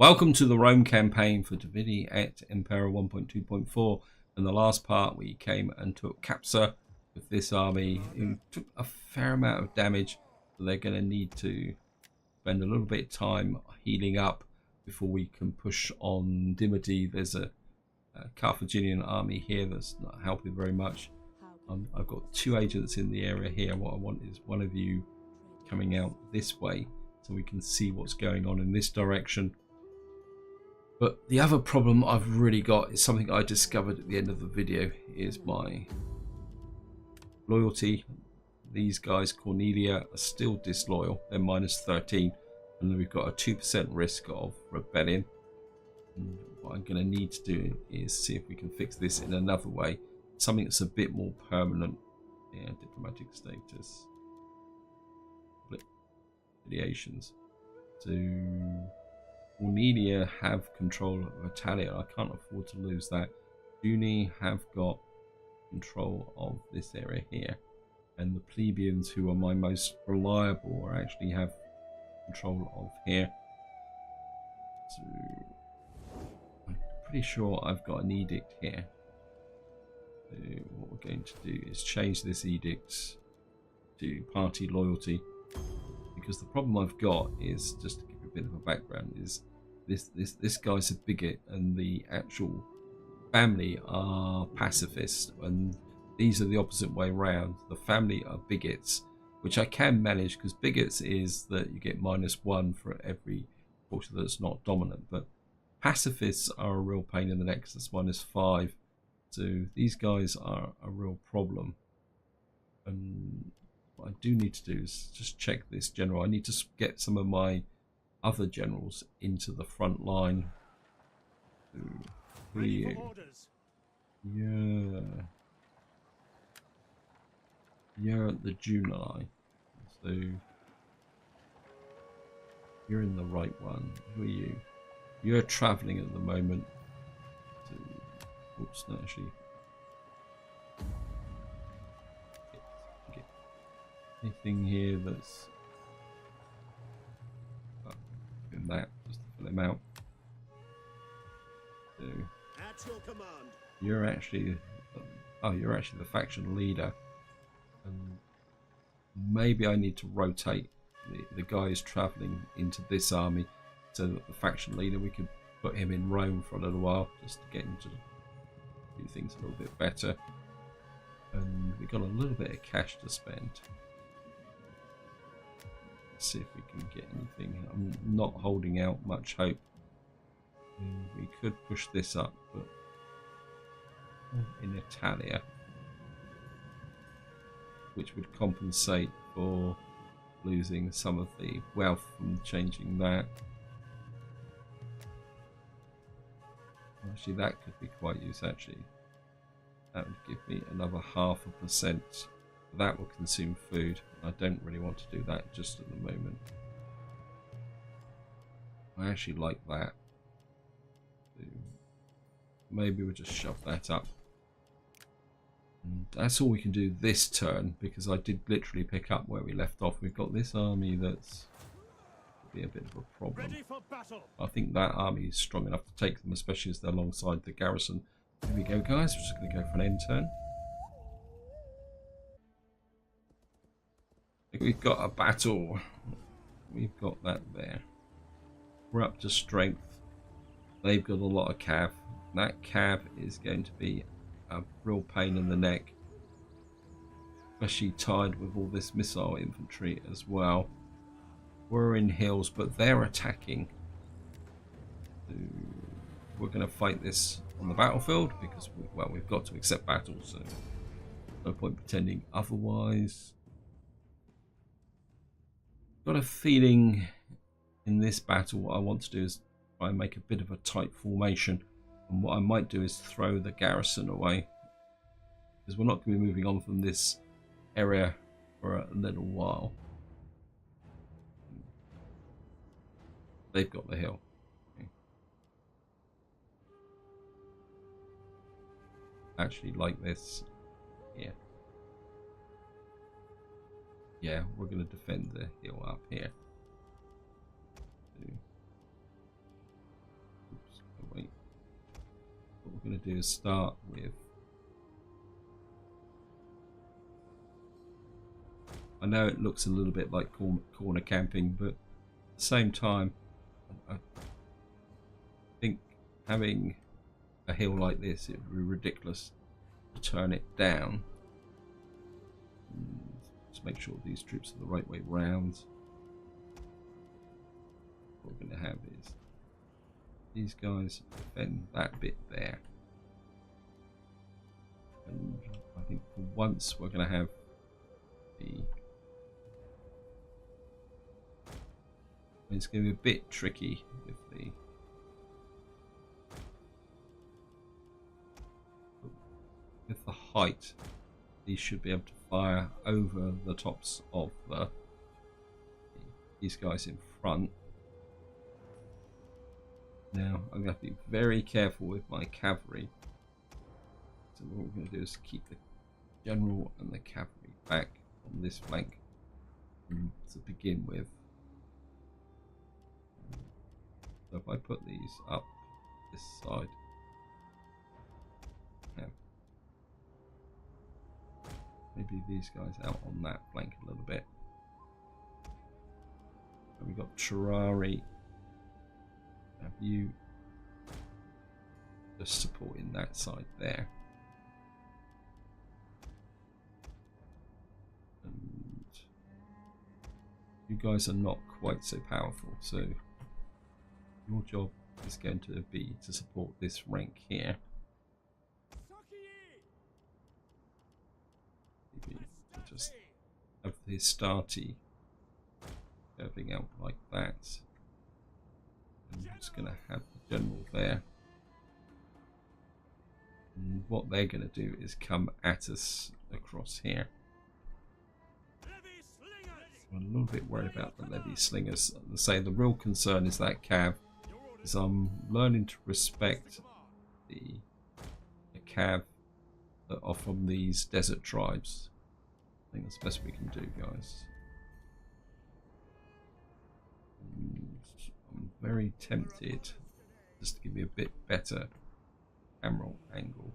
Welcome to the Rome campaign for Vidi Et Impera 1.2.4. In the last part, we came and took Capsa with this army. It took a fair amount of damage, so they're going to need to spend a little bit of time healing up before we can push on Dimity. There's a Carthaginian army here that's not helping very much. I've got two agents in the area here. What I want is one of you coming out this way so we can see what's going on in this direction. But the other problem I've really got is something I discovered at the end of the video, is my loyalty. These guys, Cornelia, are still disloyal. They're minus 13, and then we've got a 2% risk of rebellion. And what I'm going to need to do is see if we can fix this in another way, something that's a bit more permanent. Yeah, diplomatic status, affiliations. To Cornelia have control of Italia. I can't afford to lose that. Junia have got control of this area here, and the plebeians, who are my most reliable, are actually have control of here. So I'm pretty sure I've got an edict here. So what we're going to do is change this edict to party loyalty, because the problem I've got is, just to give you a bit of a background, is this guy's a bigot and the actual family are pacifists, and these are the opposite way around. The family are bigots, which I can manage, because bigots is that you get -1 for every culture that's not dominant, but pacifists are a real pain in the neck, that's -5. So these guys are a real problem. And what I do need to do is just check this general. I need to get some of my other generals into the front line. Who are you? Yeah. You're at the Junia. So you're in the right one. Who are you? You're travelling at the moment. So, oops, no, actually. Get anything here that's in that, just to fill him out. So at your command. You're actually you're actually the faction leader, and maybe I need to rotate the guys travelling into this army, so that the faction leader, we could put him in Rome for a little while, just to get him to do things a little bit better. And we've got a little bit of cash to spend. See if we can get anything. I'm not holding out much hope. We could push this up, but in Italia, which would compensate for losing some of the wealth from changing that. Actually, that could be quite useful. Actually, that would give me another 0.5%. That will consume food. I don't really want to do that just at the moment. I actually like that. Maybe we'll just shove that up. And that's all we can do this turn, because I did literally pick up where we left off. We've got this army that's be a bit of a problem. I think that army is strong enough to take them, especially as they're alongside the garrison. Here we go, guys. We're just going to go for an end turn. We've got a battle. We've got that there. We're up to strength. They've got a lot of cav. That cav is going to be a real pain in the neck, especially tied with all this missile infantry as well. We're in hills, but they're attacking. So we're going to fight this on the battlefield, because we've got to accept battle, so no point pretending otherwise. Got a feeling in this battle what I want to do is try and make a bit of a tight formation, and what I might do is throw the garrison away, because we're not going to be moving on from this area for a little while. They've got the hill. Okay. Actually like this. Yeah, we're going to defend the hill up here. I'm going to do is start with. I know it looks a little bit like corner camping, but at the same time, I think having a hill like this, it would be ridiculous to turn it down. Just make sure these troops are the right way round. What we're going to have is these guys defend that bit there. And I think for once we're going to have the... It's going to be a bit tricky with the height. These should be able to fire over the tops of these guys in front. Now I'm going to be very careful with my cavalry. So what we're going to do is keep the general and the cavalry back on this flank to begin with. So if I put these up this side, maybe these guys out on that flank a little bit. And we've got Terrari. Have you just supporting that side there? And you guys are not quite so powerful, so your job is going to be to support this rank here. Maybe just have the Hastati curving out like that. I'm just going to have the general there. And what they're going to do is come at us across here. I'm a little bit worried about the levy slingers. I say the real concern is that cav. Because I'm learning to respect the cav that are from these desert tribes. I think that's the best we can do, guys. I'm very tempted just to give me a bit better camera angle.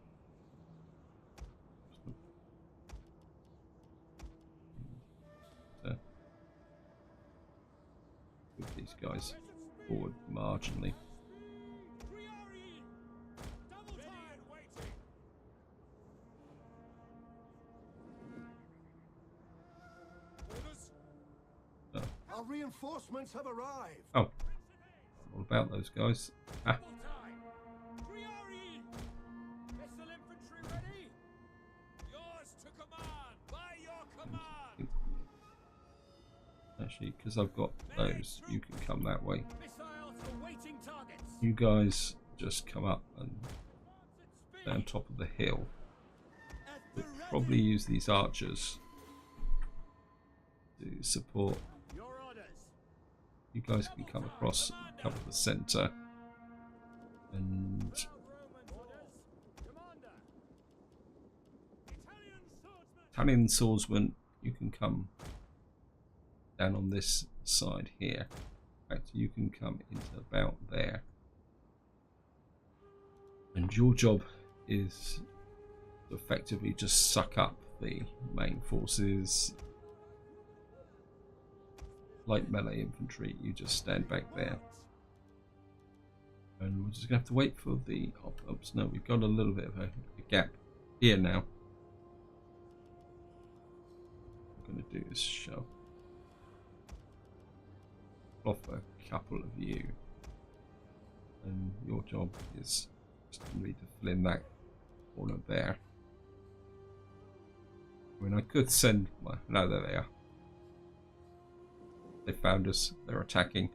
With these guys forward marginally. Our reinforcements have arrived. Oh, what about those guys? Ah. Actually, because I've got those, you can come that way. You guys just come up and down top of the hill. We'll probably use these archers to support. You guys can come across and cover the centre. And Italian swordsman, you can come down on this side here. In fact, you can come into about there. And your job is to effectively just suck up the main forces. Light melee infantry, you just stand back there. And we're just going to have to wait for the oops, no, we've got a little bit of a gap here now. What I'm going to do is shove off a couple of you, and your job is just going to be to fill in that corner there. I mean, I could send my... No, there they are. They found us. They're attacking.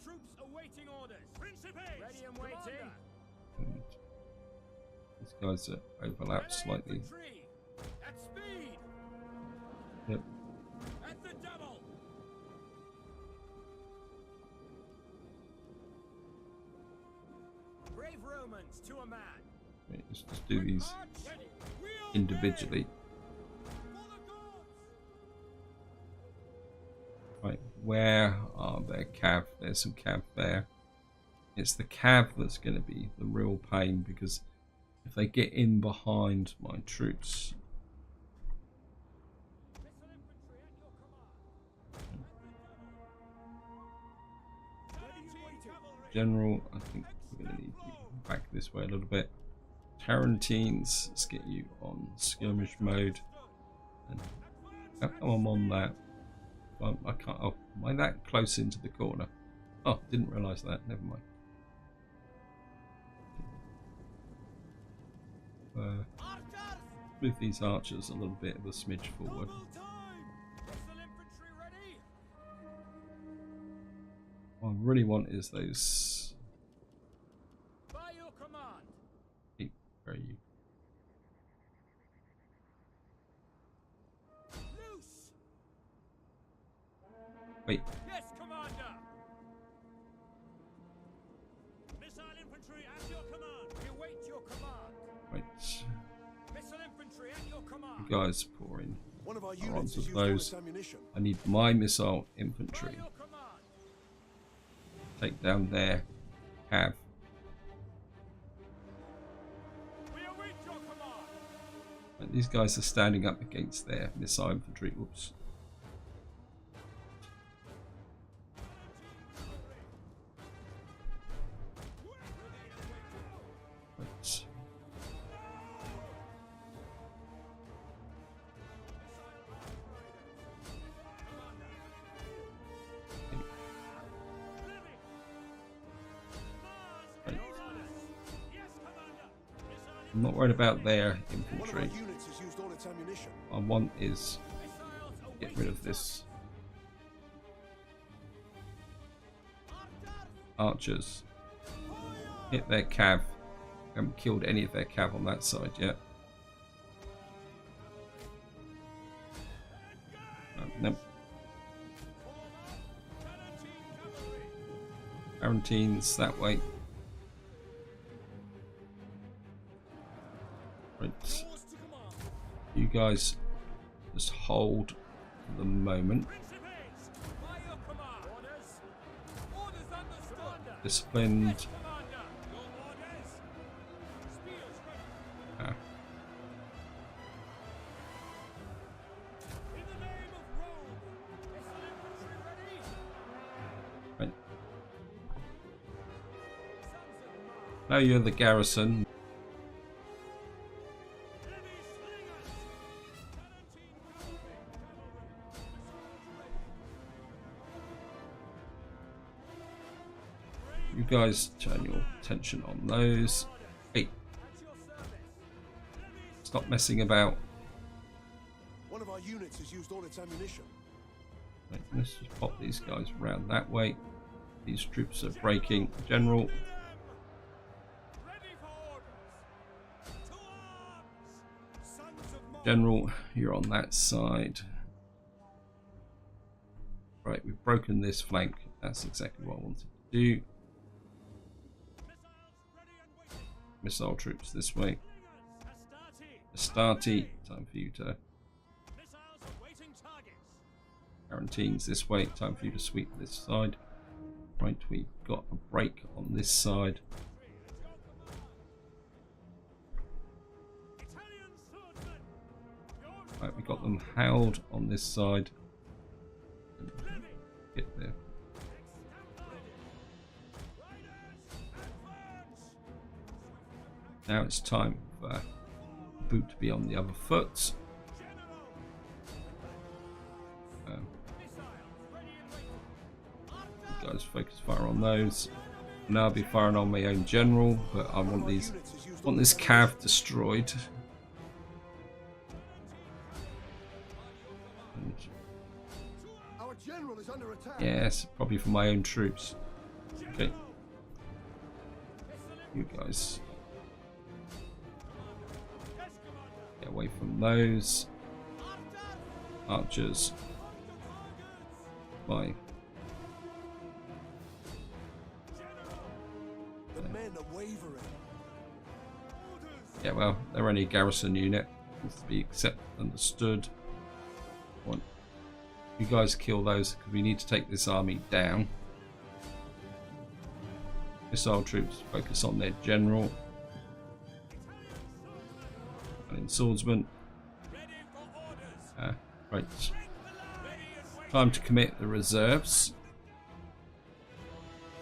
Troops awaiting orders. Ready and waiting. And these guys are overlapped slightly. At speed. Yep. At the double. Brave Romans to a man. Right, let's just do these individually. Right, where are their cav? There's some cav there. It's the cav that's going to be the real pain, because if they get in behind my troops, General, I think we're going to need you back this way a little bit. Tarantines, let's get you on skirmish mode. And how come I'm on that? I can't. Oh, am I that close into the corner? Oh, didn't realise that. Never mind. Move these archers a little bit of a smidge forward. What I really want is those. By your command. Hey, where are you? Loose. Wait. Yes, commander. Missile infantry at your command. We await your command. Right. Missile infantry at your command. You guys pour in. One of our Our units arms has of used all those. its ammunition. I need my missile infantry. By your command. Take down their cav. We await your command. And these guys are standing up against their missile infantry. Whoops. Right. I'm not worried about their One of our infantry. units has used all its ammunition. What I want is get rid of this archers. Hit their cav. Haven't killed any of their cav on that side yet. Nope. Tarantines that way. Right. You guys just hold for the moment. Principes. By your command. Orders. Orders understood. Disciplined. Yes, commander. Your orders. Spears ready. Ah. In the name of Rome. Missile infantry ready. Right. Sons of Mars. Now you're the garrison. Enemy slingers. Tarantine cavalry. You guys turn your attention on those. Hey, At your service. stop messing about. One of our units has used all its ammunition. Right, let's just pop these guys around that way. These troops are breaking. General, Ready for orders. To arms. Sons of Mars. General, you're on that side. Right, we've broken this flank. That's exactly what I wanted to do. Missiles ready and waiting. Missile troops this way. Astarte. Astarte, time for you to. Missiles awaiting targets. Tarantines this way. Time for you to sweep this side. Right, we've got a break on this side. Italian swordsmen. Your Right, we got them held on this side. Get there. Now it's time for boot to be on the other foot. You guys focus fire on those. Now I'll be firing on my own general, but I want these. Want this cav destroyed. And Our general is under attack. yes, probably for my own troops. Okay. You guys get away from those. Archers. Bye. The men are wavering. Yeah, well, they're only a garrison unit. Needs to be understood. One. You guys kill those because we need to take this army down. Missile troops focus on their general. And swordsman. Right. Time to commit the reserves.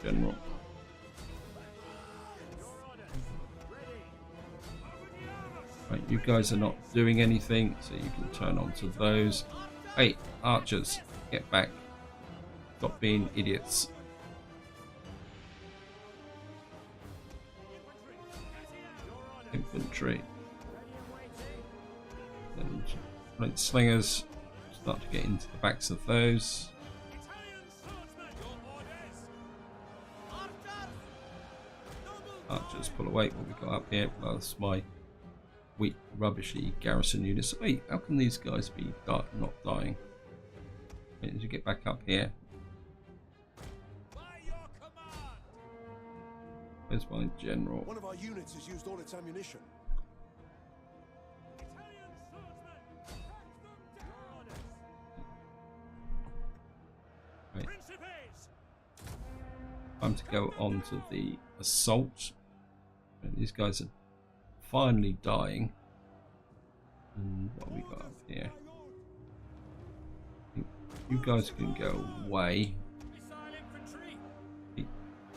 General. Right, you guys are not doing anything, so you can turn on to those. Hey, archers, get back. Stop being idiots. Infantry. And right, slingers start to get into the backs of those. Archers pull away. What we got up here? Well, that's my weak, rubbishy garrison units. Wait, how can these guys be not dying? Wait, did you get back up here? Where's my general? One of our units has used all its ammunition. Right. Time to go on to the assault. And these guys are finally dying. And what have we got up here? You guys can go away.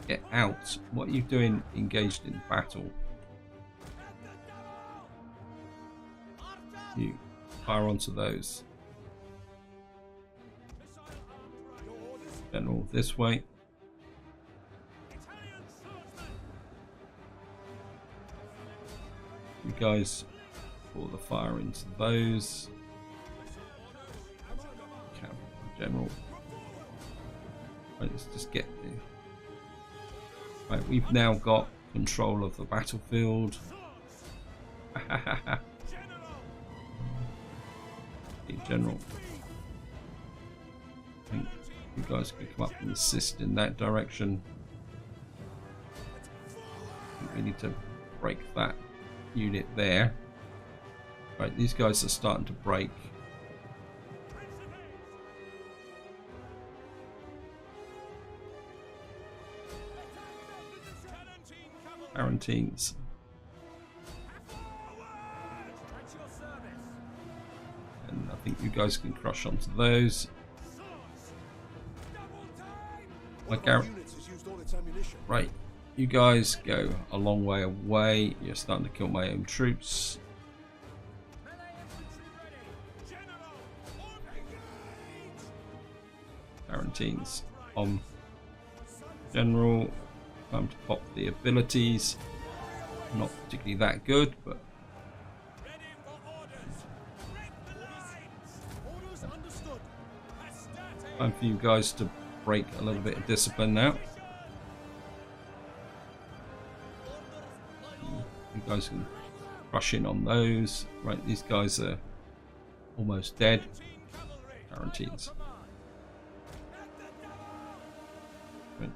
Get out. What are you doing engaged in battle? You fire onto those. General this way. You guys pour the fire into those. General. Right, let's just get the. Right, we've now got control of the battlefield. General. I think you guys can come up and assist in that direction. I think we need to break that unit there. Right, these guys are starting to break. Quarantines. And I think you guys can crush onto those. My right, you guys go a long way away. You're starting to kill my own troops. Quarantines on general. Time to pop the abilities. Not particularly that good, but time for you guys to break a little bit of discipline now. You guys can rush in on those. Right, these guys are almost dead. Guarantees. Right.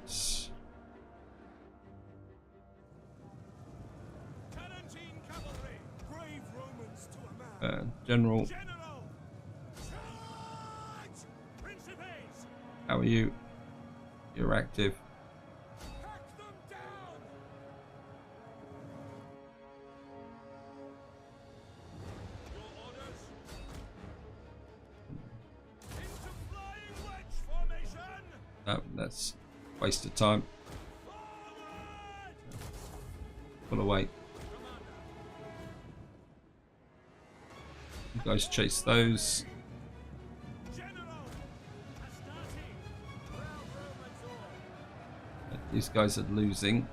General, how are you? You're active. That's a waste of time. Pull away. You guys chase those. These guys are losing.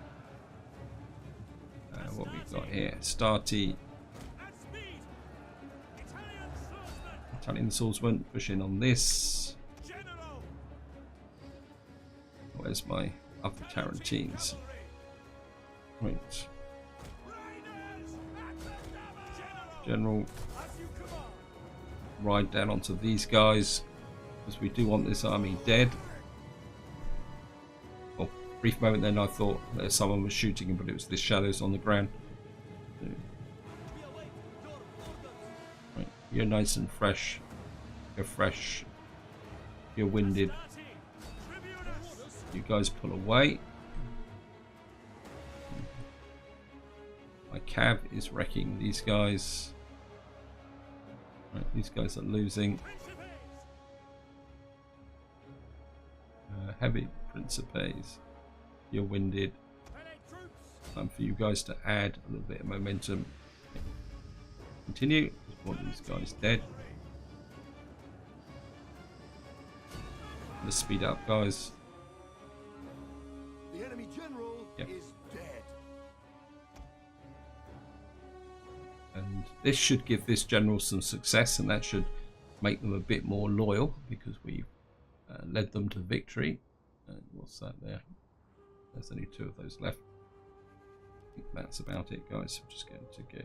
What we've got here? Starty. Italian swordsman pushing on this. Where's my other Tarantines? Right. General. Ride down onto these guys because we do want this army dead. Well, brief moment then I thought that someone was shooting him, but it was the shadows on the ground. Right, you're nice and fresh. You're fresh. You're winded. You guys pull away. Cav is wrecking these guys. Right, these guys are losing. Heavy Principes, you're winded. Time for you guys to add a little bit of momentum. Continue. One of these guys dead. Let's speed up, guys. The enemy general is dead. And this should give this general some success, and that should make them a bit more loyal because we led them to victory. And what's that there? There's only 2 of those left. I think that's about it, guys. I'm just going to go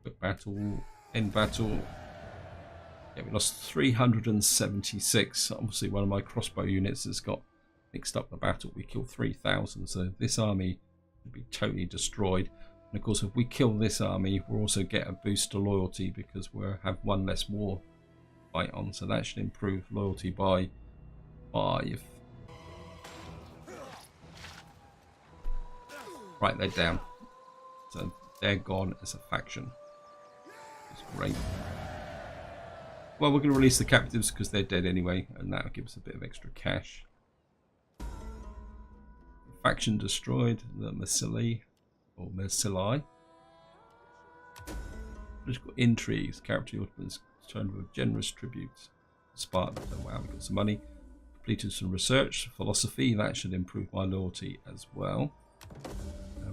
quick battle, end battle. Yeah, we lost 376. Obviously, one of my crossbow units has got mixed up the battle. We killed 3,000, so this army would be totally destroyed. And of course, if we kill this army, we'll also get a boost to loyalty because we'll have 1 less war fight on. So that should improve loyalty by 5. Right, they're down. So they're gone as a faction. It's great. Well, we're going to release the captives because they're dead anyway, and that'll give us a bit of extra cash. Faction destroyed, the Mercilli, or Mercilli. Political intrigues, character ultimates returned with generous tributes. Spartans, oh wow, we got some money. Completed some research, philosophy, that should improve my loyalty as well.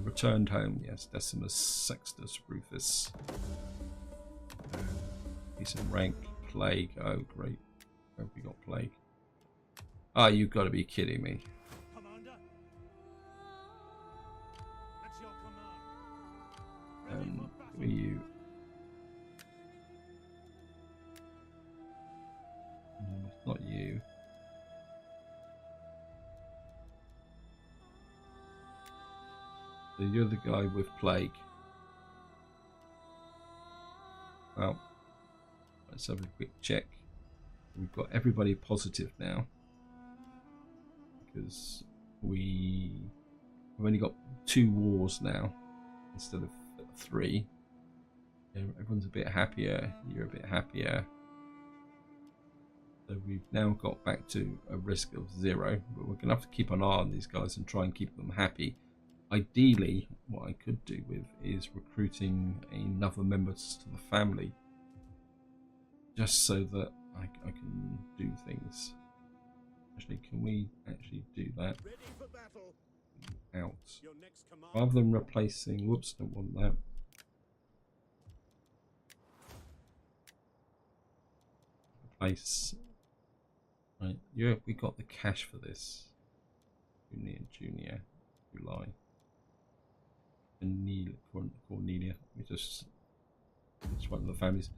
Returned home, yes, Decimus Sextus Rufus. Decent rank, plague, oh great. Where have we got plague? Ah, you've got to be kidding me. Commander. That's your command. Who are you? No, it's not you. So you're the guy with plague. Well, let's have a quick check. We've got everybody positive now because we've only got 2 wars now instead of 3. Everyone's a bit happier. You're a bit happier. So we've now got back to a risk of 0, but we're going to have to keep an eye on these guys and try and keep them happy. Ideally, what I could do with is recruiting another member to the family, just so that I can do things. Actually, can we actually do that? Ready for battle. Out. Your next command. Rather than replacing, whoops, don't want that. Replace. Right, yeah, we got the cash for this. Junia, July. Cornelia. We just one of the families.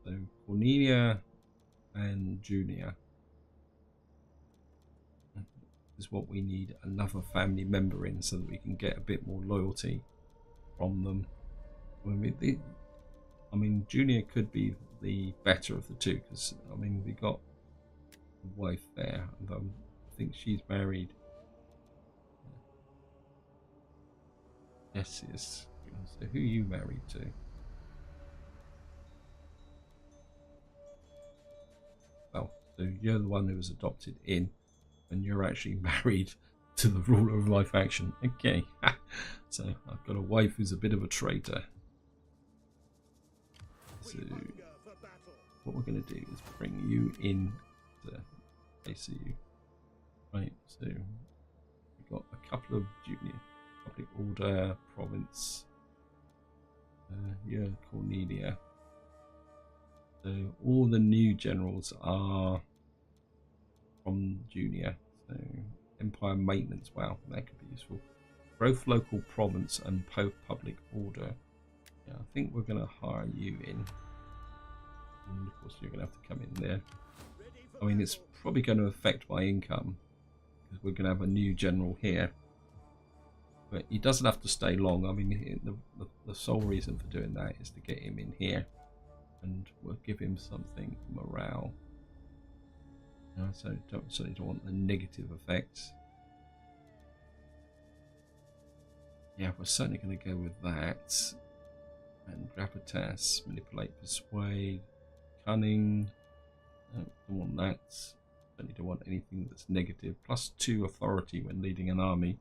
So Cornelia and Junia is what we need another family member in, so that we can get a bit more loyalty from them. I mean, Junia could be the better of the 2 because I mean we got a wife there, although I think she's married. Yes, yes. So who are you married to? Well, so you're the one who was adopted in, and you're actually married to the ruler of my faction. Okay. So I've got a wife who's a bit of a traitor. So what we're going to do is bring you in to ACU. Right, so we've got a couple of junior. Public Order, Province, yeah, Cornelia. So all the new generals are from Junia. So Empire Maintenance, wow, that could be useful. Growth Local Province and Public Order. Yeah, I think we're going to hire you in. And of course you're going to have to come in there. I mean, it's probably going to affect my income because we're going to have a new general here. But he doesn't have to stay long. I mean, the sole reason for doing that is to get him in here, and we'll give him something morale. So certainly don't want the negative effects. Yeah, we're certainly going to go with that. And gravitas, manipulate, persuade, cunning. No, don't want that. Certainly don't want anything that's negative. +2 authority when leading an army.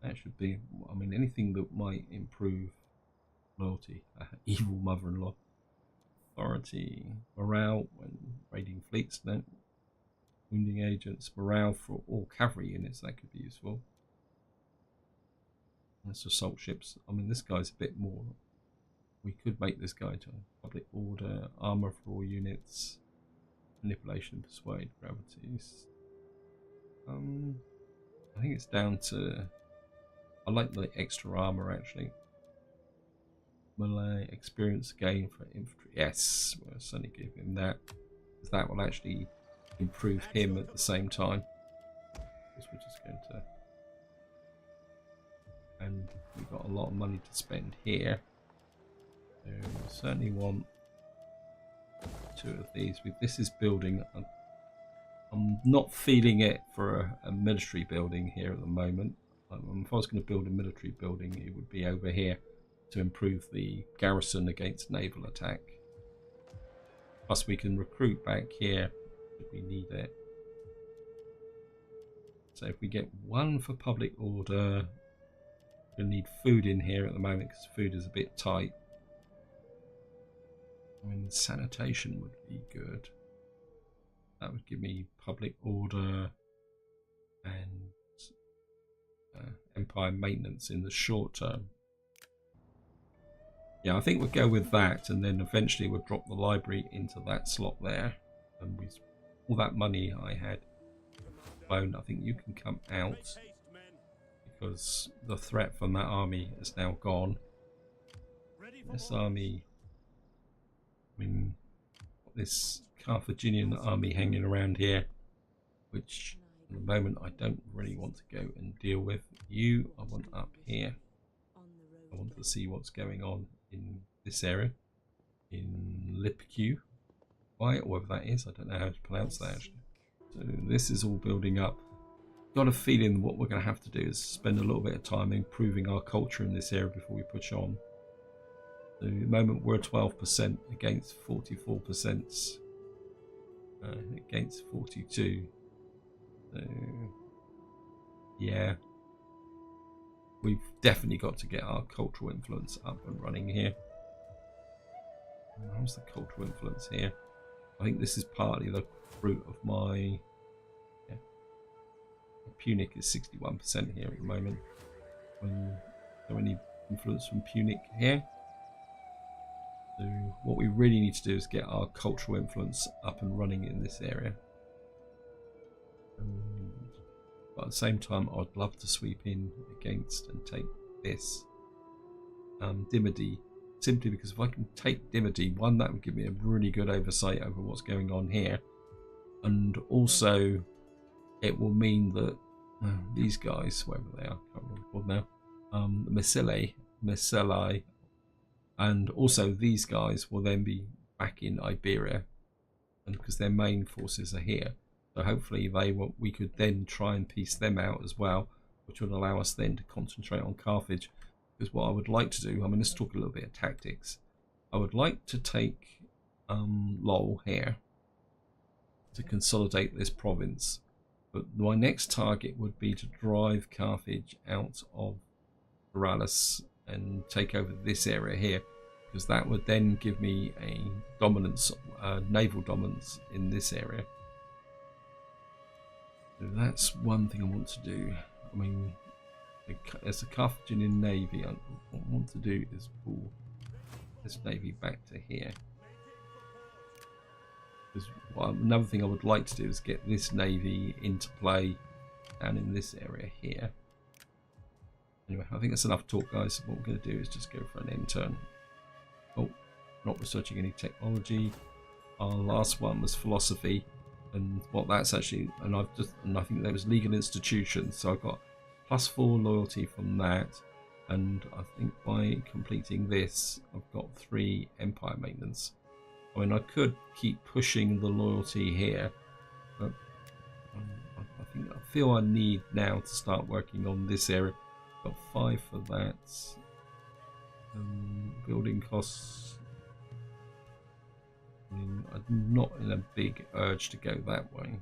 That should be, I mean, anything that might improve loyalty. Evil mother-in-law. Authority, morale when raiding fleets. No. Wounding agents, morale for all cavalry units. That could be useful. That's assault ships. I mean, this guy's a bit more. We could make this guy to public order, armor for all units, manipulation, persuade, gravities. I think it's down to. I like the extra armor actually. Melee experience gain for infantry. Yes, we'll certainly give him that, because that will actually improve him at the same time. Because we're just going to. And we've got a lot of money to spend here. So we certainly want 2 of these. This is building. I'm not feeling it for a military building here at the moment. If I was going to build a military building, it would be over here to improve the garrison against naval attack. Plus we can recruit back here if we need it. So if we get 1 for public order, we'll need food in here at the moment because food is a bit tight. I mean, sanitation would be good. That would give me public order and empire maintenance in the short term. Yeah, I think we'll go with that, and then eventually we'll drop the library into that slot there. And all that money I had loaned, I think you can come out because the threat from that army is now gone. This army, I mean, this Carthaginian army hanging around here, which at the moment I don't really want to go and deal with. You, I want up here. I want to see what's going on in this area, in Lipq, or whatever that is. I don't know how to pronounce that actually. So this is all building up. Got a feeling what we're going to have to do is spend a little bit of time improving our culture in this area before we push on. So at the moment we're 12% against 44%, against 42. So yeah, we've definitely got to get our cultural influence up and running here. How's the cultural influence here? I think this is partly the fruit of my Punic is 61% here at the moment. Is there any influence from Punic here? So what we really need to do is get our cultural influence up and running in this area. But at the same time, I'd love to sweep in against and take this Dimity, simply because if I can take Dimity, one, that would give me a really good oversight over what's going on here, and also it will mean that these guys, wherever they are, I can't remember what they're called now, Micellai, and also these guys will then be back in Iberia, and because their main forces are here. So hopefully we could then try and piece them out as well, which would allow us then to concentrate on Carthage. Because what I would like to do, I mean, let's talk a little bit of tactics. I would like to take Lowell here to consolidate this province. But my next target would be to drive Carthage out of Paralis and take over this area here, because that would then give me a dominance, naval dominance in this area. So that's one thing I want to do. I mean, as a Carthaginian navy, what I want to do is pull this navy back to here. Because another thing I would like to do is get this navy into play down in this area here. Anyway, I think that's enough talk, guys. What we're going to do is just go for an end turn. Oh, not researching any technology. Our last one was philosophy. And what that's actually, and I think there was legal institutions, so I got +4 loyalty from that, and I think by completing this, I've got 3 empire maintenance. I mean, I could keep pushing the loyalty here, but I feel I need now to start working on this area. Got 5 for that. Building costs. I mean, I'm not in a big urge to go that way.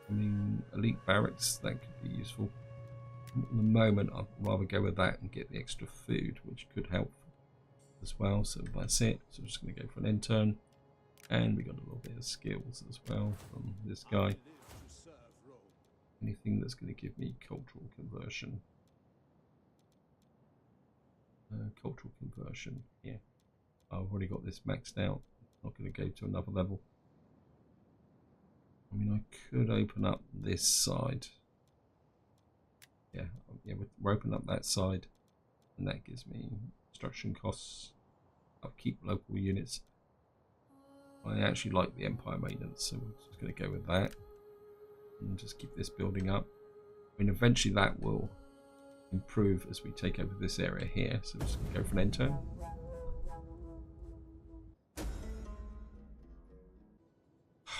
I mean, elite barracks, that could be useful. At the moment, I'd rather go with that and get the extra food, which could help as well. So that's it. So I'm just going to go for an intern. And we got a little bit of skills as well from this guy. Anything that's going to give me cultural conversion. Cultural conversion, yeah. I've already got this maxed out. Not going to go to another level. I mean, I could open up this side. Yeah, we're opening up that side, and that gives me construction costs. Upkeep local units. I actually like the Empire maintenance, so we're just going to go with that. And just keep this building up. I mean, eventually that will improve as we take over this area here. So we're just going to go for an intern.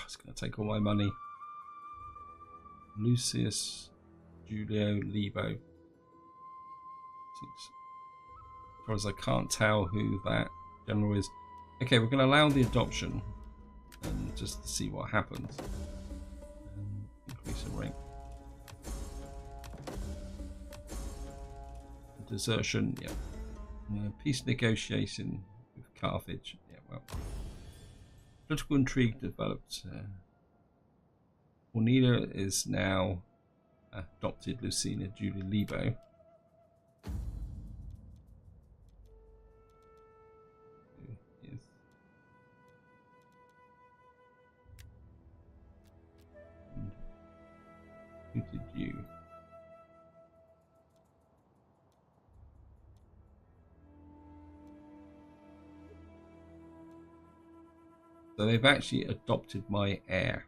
It's going to take all my money. Lucius, Julio, Lebo. As far as I can't tell who that general is. Okay, we're going to allow the adoption and just to see what happens. Increase in rank. Desertion, yeah. Peace negotiation with Carthage. Yeah, well. Political intrigue developed. Junia is now adopted Lucina Julia Lebo. Who did you? So they've actually adopted my heir.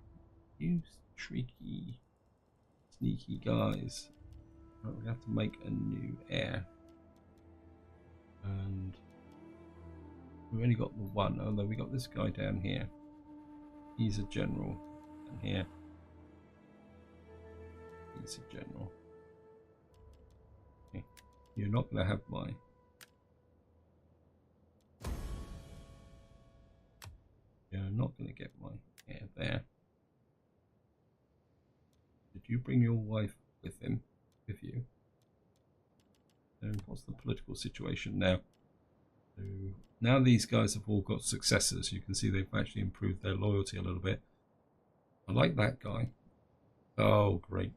You tricky, sneaky guys. Right, we have to make a new heir. And we've only got the one, although we got this guy down here. He's a general. And here. He's a general. Okay. You're not going to have my... You're not going to get my heir there. Did you bring your wife with him? With you? And what's the political situation now? So now these guys have all got successors. You can see they've actually improved their loyalty a little bit. I like that guy. Oh, great.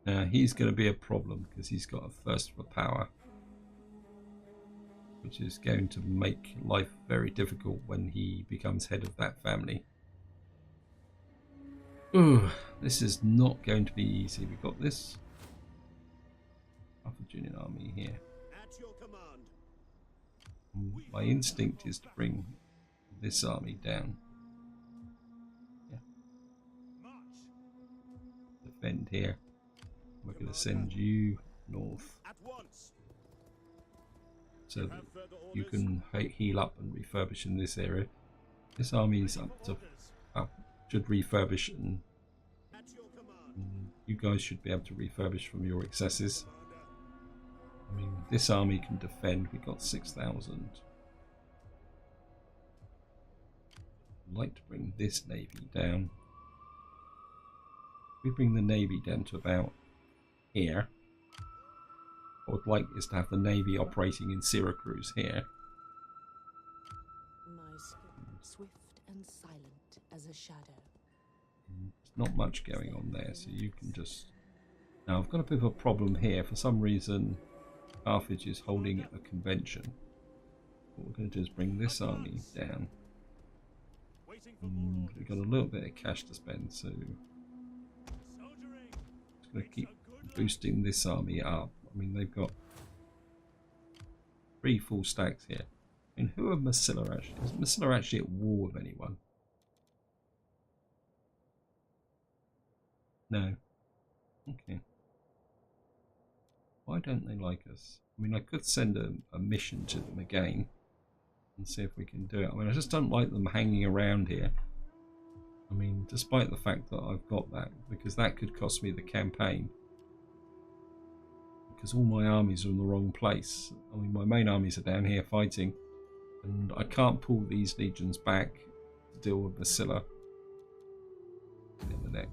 Now he's going to be a problem because he's got a thirst for power, which is going to make life very difficult when he becomes head of that family. Ooh, this is not going to be easy. We've got this Carthaginian army here. At your command. My instinct is to bring this army down. Yeah. Defend here. We're going to send you north At once. so that you can heal up and refurbish in this area. This army's should refurbish, and you guys should be able to refurbish from your excesses. I mean, this army can defend. We've got 6,000. I'd like to bring this navy down. If we bring the navy down to about here. What I'd like is to have the navy operating in Syracuse here. My skin swift and silent as a shadow. There's not much going on there, so you can just... Now I've got a bit of a problem here. For some reason Carthage is holding a convention. What we're going to do is bring this army down. And we've got a little bit of cash to spend, so just going to keep boosting this army up. I mean, they've got 3 full stacks here. I mean, who are Massilla actually? Is Massilla actually at war with anyone? No. Okay. Why don't they like us? I mean, I could send a mission to them again and see if we can do it. I mean, I just don't like them hanging around here. I mean, despite the fact that I've got that, because that could cost me the campaign. Because all my armies are in the wrong place. I mean, my main armies are down here fighting, and I can't pull these legions back to deal with Basilla in the neck.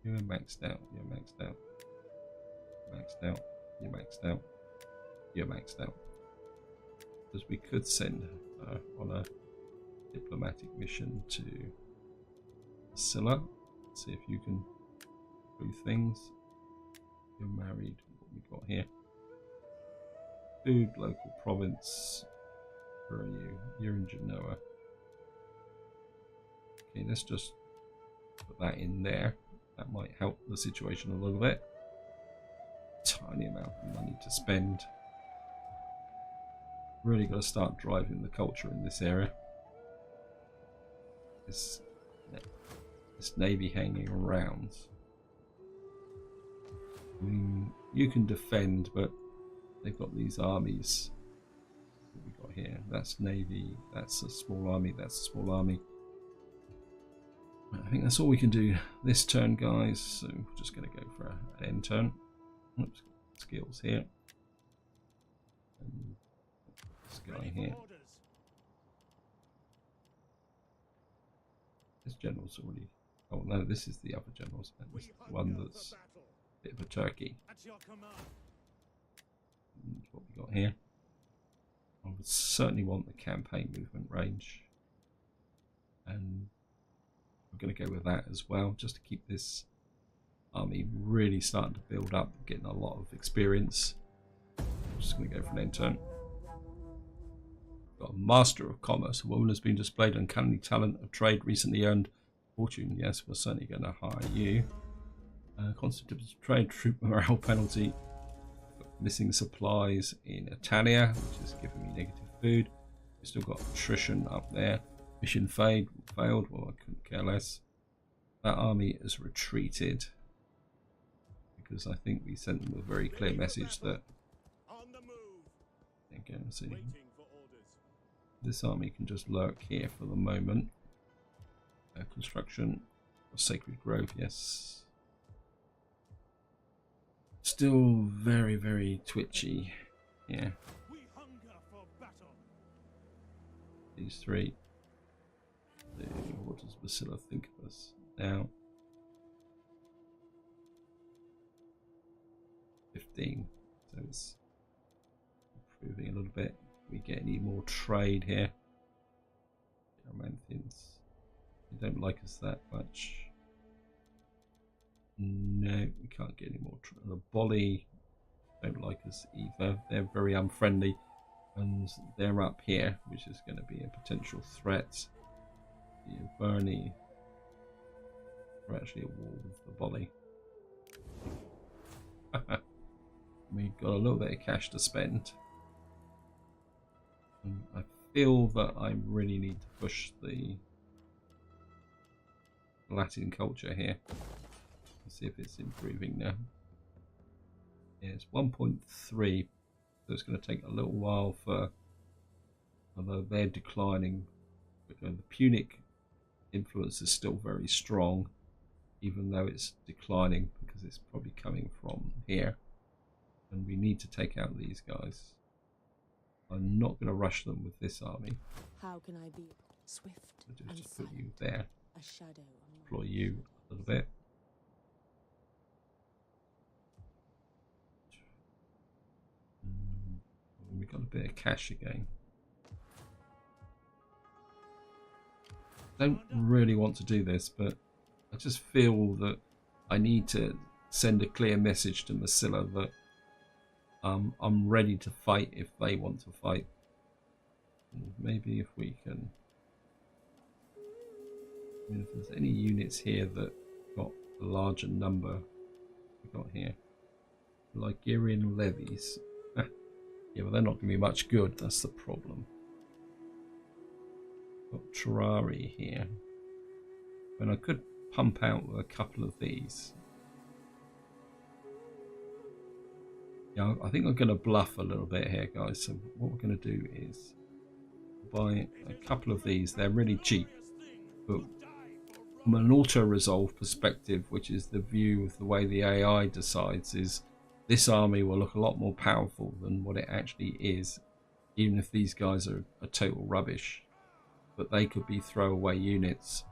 You're maxed out. You're maxed out. Maxed out. You're maxed out. You're maxed out. Because we could send her on a diplomatic mission to Basilla. See if you can do things. You're married. What we got here? Food, local province. Where are you? You're in Genoa. Okay, let's just put that in there. That might help the situation a little bit. Tiny amount of money to spend. Really got to start driving the culture in this area. This navy hanging around. I mean, you can defend, but they've got these armies. What we got here? That's navy. That's a small army. That's a small army. I think that's all we can do this turn, guys. So we're just going to go for an end turn. Oops, skills here. And this guy here. This general's already. Oh no, this is the other general's. This is the one that's a bit of a turkey. And what we got here? I would certainly want the campaign movement range, and we're going to go with that as well, just to keep this army really starting to build up, getting a lot of experience. I'm just going to go for an end turn. Got a Master of Commerce. A woman has been displayed uncanny talent of trade, recently earned fortune. Yes, we're certainly going to hire you. Constant trade, troop morale penalty. Missing supplies in Italia, which is giving me negative food. We've still got attrition up there. Mission failed. Well, I couldn't care less. That army has retreated because I think we sent them a very clear message that. Again, see, this army can just lurk here for the moment. Construction, Sacred Grove, yes. Still very, very twitchy. Yeah. These three. What does Basilla think of us now? 15. So it's improving a little bit. We get any more trade here? Romanthians. They don't like us that much. No, we can't get any more. The Bolly don't like us either. They're very unfriendly, and they're up here, which is going to be a potential threat. The Veni are actually at war with the Bolly. We've got a little bit of cash to spend. And I feel that I really need to push the Latin culture here. See if it's improving now. Yeah, it's 1.3, so it's going to take a little while for, although they're declining, but the Punic influence is still very strong, even though it's declining because it's probably coming from here, and we need to take out these guys. I'm not going to rush them with this army. How can I be swift and Just put silent, you there, a shadow deploy you a little bit. We got a bit of cash again. Don't really want to do this, but I just feel that I need to send a clear message to Basilla that I'm ready to fight if they want to fight. And maybe if we can, I mean, if there's any units here that got a larger number, we got here Ligurian levies. Yeah, but they're not going to be much good. That's the problem. Got Terrari here, and I could pump out a couple of these. Yeah, I think I'm going to bluff a little bit here, guys. So what we're going to do is buy a couple of these. They're really cheap, But from an auto-resolve perspective, which is the view of the way the AI decides, is this army will look a lot more powerful than what it actually is, even if these guys are total rubbish. But they could be throwaway units.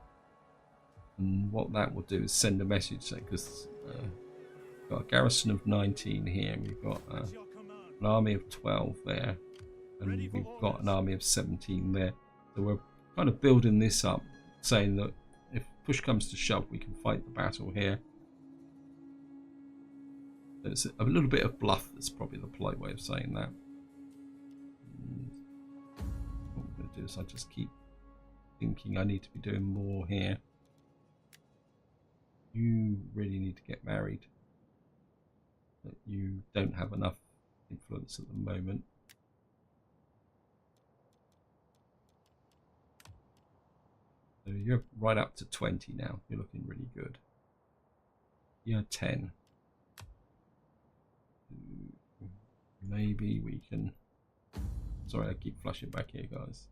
And what that will do is send a message, because we've got a garrison of 19 here, we've got an army of 12 there, and we've got an army of 17 there. So we're kind of building this up, saying that if push comes to shove, we can fight the battle here. It's a little bit of bluff, that's probably the polite way of saying that. And what I'm going to do is I just keep thinking I need to be doing more here. You really need to get married. But you don't have enough influence at the moment. So you're right up to 20 now. You're looking really good. You're 10. Maybe we can... Sorry, I keep flashing back here, guys.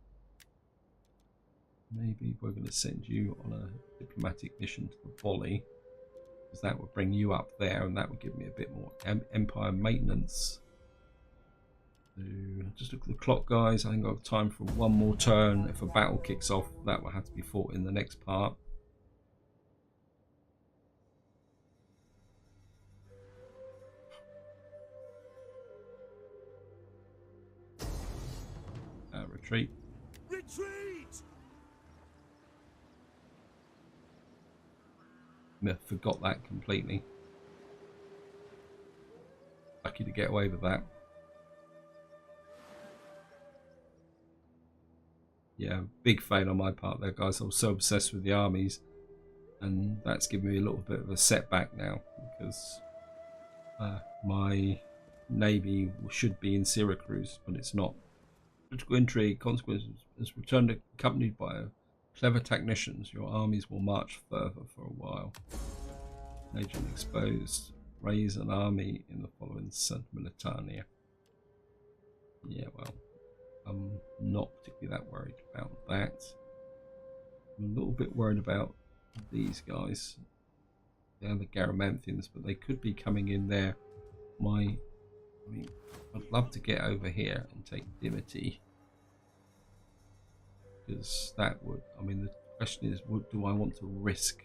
Maybe we're going to send you on a diplomatic mission to the volley, because that would bring you up there, and that would give me a bit more empire maintenance. So just look at the clock, guys. I think I've time for one more turn. If a battle kicks off, that will have to be fought in the next part. Retreat. Retreat! I forgot that completely. Lucky to get away with that. Yeah, big fail on my part there, guys. I was so obsessed with the armies, and that's given me a little bit of a setback now, because my navy should be in Syracuse, but it's not. Political intrigue, consequences is returned accompanied by clever technicians. Your armies will march further for a while. Agent exposed. Raise an army in the following Santa Militania. Yeah, well, I'm not particularly that worried about that. I'm a little bit worried about these guys. They're the Garamanthians, but they could be coming in there. I mean, I'd love to get over here and take Dimity, because that would, I mean, the question is, do I want to risk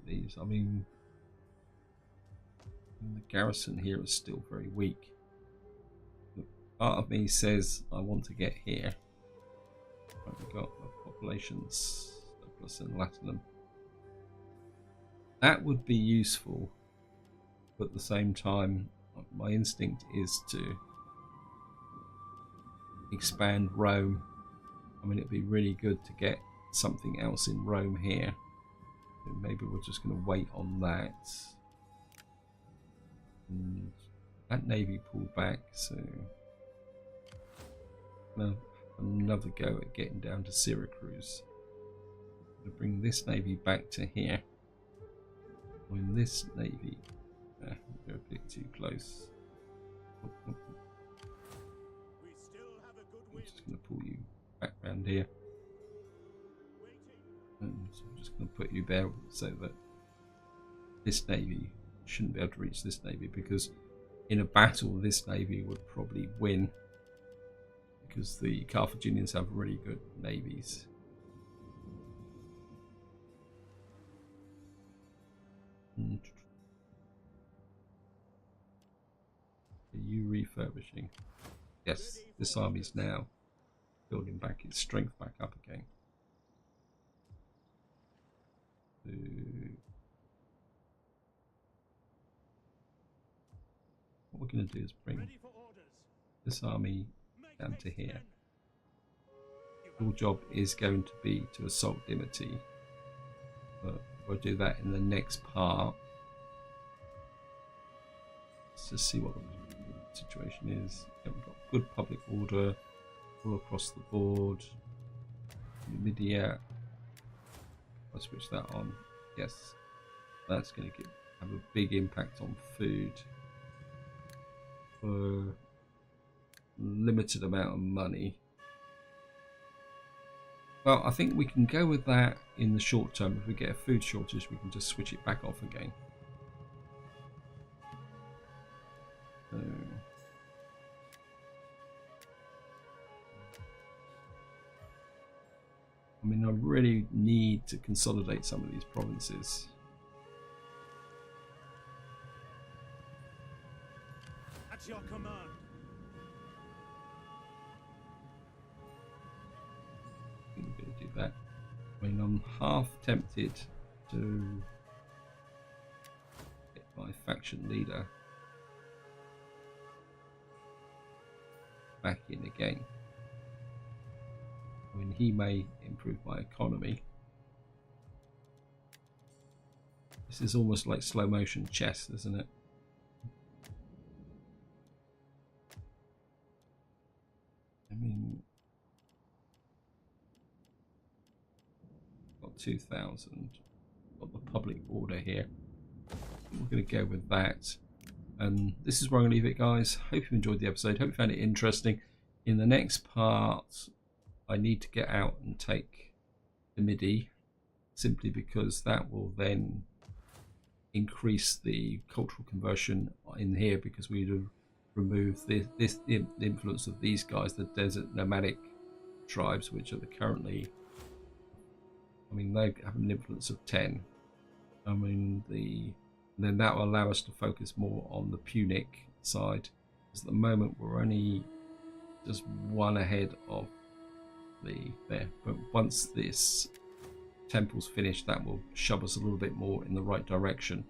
these? I mean, the garrison here is still very weak. Part of me says I want to get here. We've got a population surplus in Latinum. That would be useful, but at the same time, my instinct is to expand Rome. I mean, it'd be really good to get something else in Rome here. Maybe we're just going to wait on that. And that navy pulled back, so another go at getting down to Syracuse. I'm going to bring this navy back to here. When this navy, they're a bit too close. I'm just going to pull you back round here. And so I'm just going to put you there so that this navy shouldn't be able to reach this navy, because in a battle this navy would probably win, because the Carthaginians have really good navies. Are you refurbishing? Yes, this army's now building back its strength back up again. What we're going to do is bring this army down to here. Your job is going to be to assault Dimity, but we'll do that in the next part. Let's just see what the situation is. Yeah, we've got good public order all across the board. Media. I'll switch that on. Yes, that's going to have a big impact on food. For limited amount of money. Well, I think we can go with that in the short term. If we get a food shortage, we can just switch it back off again. So, I mean, I really need to consolidate some of these provinces. At your command. I think we're going to do that. I mean, I'm half tempted to get my faction leader back in again. I mean, he may improve my economy. This is almost like slow motion chess, isn't it? I mean, got 2,000. Got the public order here. We're going to go with that. And this is where I'm going to leave it, guys. Hope you enjoyed the episode. Hope you found it interesting. In the next part, I need to get out and take the Vidi, simply because that will then increase the cultural conversion in here, because we would remove the influence of these guys, the desert nomadic tribes, which are currently, I mean, they have an influence of 10. I mean, then that will allow us to focus more on the Punic side, because at the moment we're only just one ahead of there, but once this temple's finished, that will shove us a little bit more in the right direction,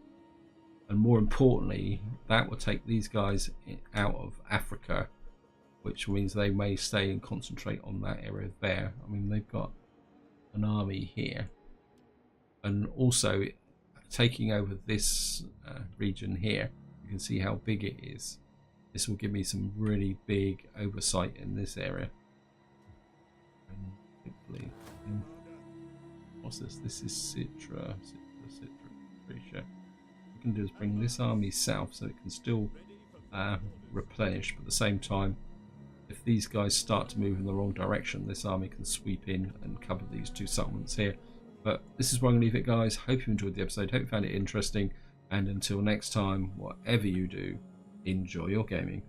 and more importantly, that will take these guys out of Africa, which means they may stay and concentrate on that area there. I mean, they've got an army here, and also taking over this region here, you can see how big it is. This will give me some really big oversight in this area. And hopefully, what's this? This is Cirta. Pretty sure. What we can do is bring this army south so it can still replenish, but at the same time, if these guys start to move in the wrong direction, this army can sweep in and cover these two settlements here. But this is where I'm going to leave it, guys. Hope you enjoyed the episode. Hope you found it interesting. And until next time, whatever you do, enjoy your gaming.